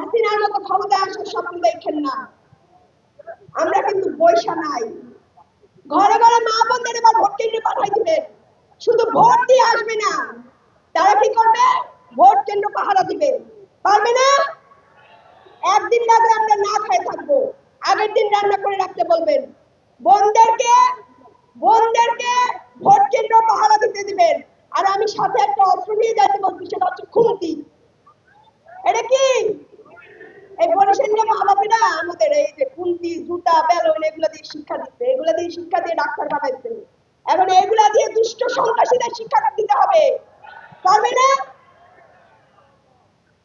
হাসিনার মতো ক্ষমতায় আসার স্বপ্ন দেখেন না। আমরা কিন্তু বৈশা নাই। ঘরে ঘরে মা বোনদের এবার ভোট কেন্দ্রে পাঠাই দিবেন। শুধু ভোট দিয়ে আসবে না, তারা কি করবে? ভোট কেন্দ্র পাহারা দিবে। পারবে না? একদিন রাতে আমরা না খেয়ে থাকবো, আগের দিন রান্না করে রাখতে বলবেন। বোনদেরকে ভোট কেন্দ্র পাহারা দিতে দিবেন। আর আমি সাথে একটা অস্ত্র নিয়ে যাইতে বলছি, সেটা হচ্ছে খুন্তি। এটা কি? এই বরিশালের মা বাবারা আমাদের এই যে খুন্তি, জুতা, বেলুন এগুলো দিয়ে শিক্ষা দিচ্ছে, এগুলো দিয়ে শিক্ষা দিয়ে ডাক্তার বানাইছে। এখন এগুলা দিয়ে দুষ্ট সন্ত্রাসীদের শিক্ষা দিতে হবে। পারবে না?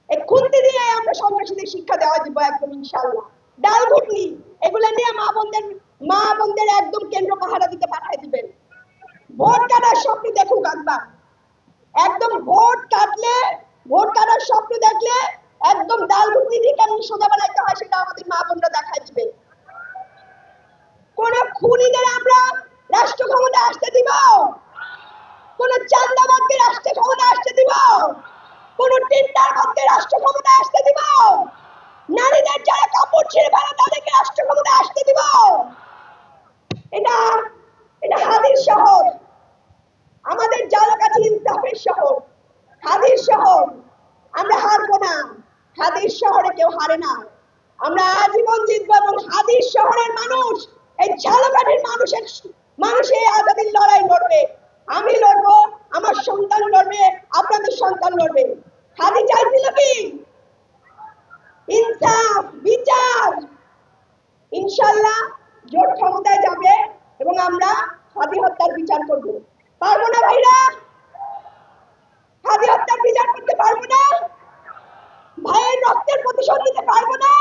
এই খুন্তি দিয়ে আমরা সন্ত্রাসীদের শিক্ষা দেওয়া দিব একদম ইনশাআল্লাহ। ডাল ঘুটনি এগুলা নিয়ে মা বোনদের একদম কেন্দ্র পাহারা দিতে পাঠাই দিবেন। ভোট কাটার স্বপ্ন দেখুক একবার। একদম ভোট কাটার স্বপ্ন দেখলে একদম ডাল ঘুটনি দিয়ে কেমন সোজা বানাইতে হয় সেটা আমাদের মা বোনরা দেখাই দিবে। কোন খুনিদের আমরা রাষ্ট্র ক্ষমতা আসতে দিব? কোন চান্দাবাদকে রাষ্ট্র ক্ষমতা আসতে দিব? কোন টেন্ডারবাদকে রাষ্ট্র ক্ষমতা আসতে দিব? নারীদের যারা কাপড় ছেড়ে বেড়া তাদেরকে রাষ্ট্র ক্ষমতা আসতে দিব? এটা হাদির শহর, আমাদের জালকাঠি ইনসাফের শহর, হাদির শহর। আমরা হারবো না। হাদির শহরে কেউ হারে না। আমরা আজীবন জিতবো এবং হাদির শহরের মানুষ এই ঝালকাঠির মানুষের আজাদির লড়াই লড়বে। আমি লড়বো, আমার সন্তান লড়বে, আপনাদের সন্তান লড়বে। হাদি চাইছিল কি? ইনসাফ, বিচার। ইনশাআল্লাহ জোট ক্ষমতায় যাবে এবং আমরা হাদি হত্যার বিচার করব। পারবো না ভাইরা? হাদি হত্যার বিচার করতে পারবো না? ভাইয়ের রক্তের প্রতিশোধ নিতে পারবো না?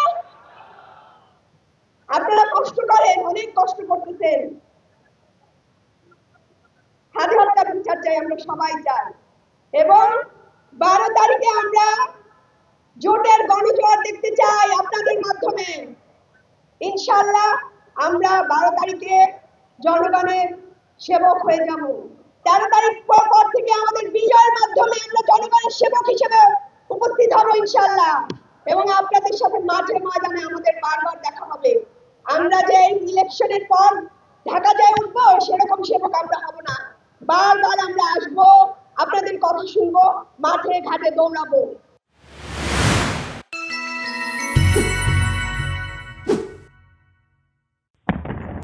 আপনারা কষ্ট করেন, অনেক কষ্ট করতেছেন। হাদি হত্যার বিচার চাই, আমরা সবাই চাই। এবং 12 তারিখে আমরা জোটের গণজোয়ার দেখতে চাই আপনাদের মাধ্যমে। ইনশাআল্লাহ আমরা 12 তারিখে জনগণের সেবক হয়ে যাব। 13 তারিখ পর থেকে আমাদের বিজয়ের মাধ্যমে আমরা জনগণের সেবক হিসেবে উপস্থিত হব ইনশাআল্লাহ। এবং আপনাদের সাথে মাঠে ময়দানে আমাদের বারবার দেখা হবে। আমরা যে ইলেকশনের পর ঢাকা যায় উঠবো সেরকম সেবক আমরা হব না। বারবার আমরা আসবো, আপনাদের কথা শুনবো, মাঠে ঘাটে দৌড়াবো।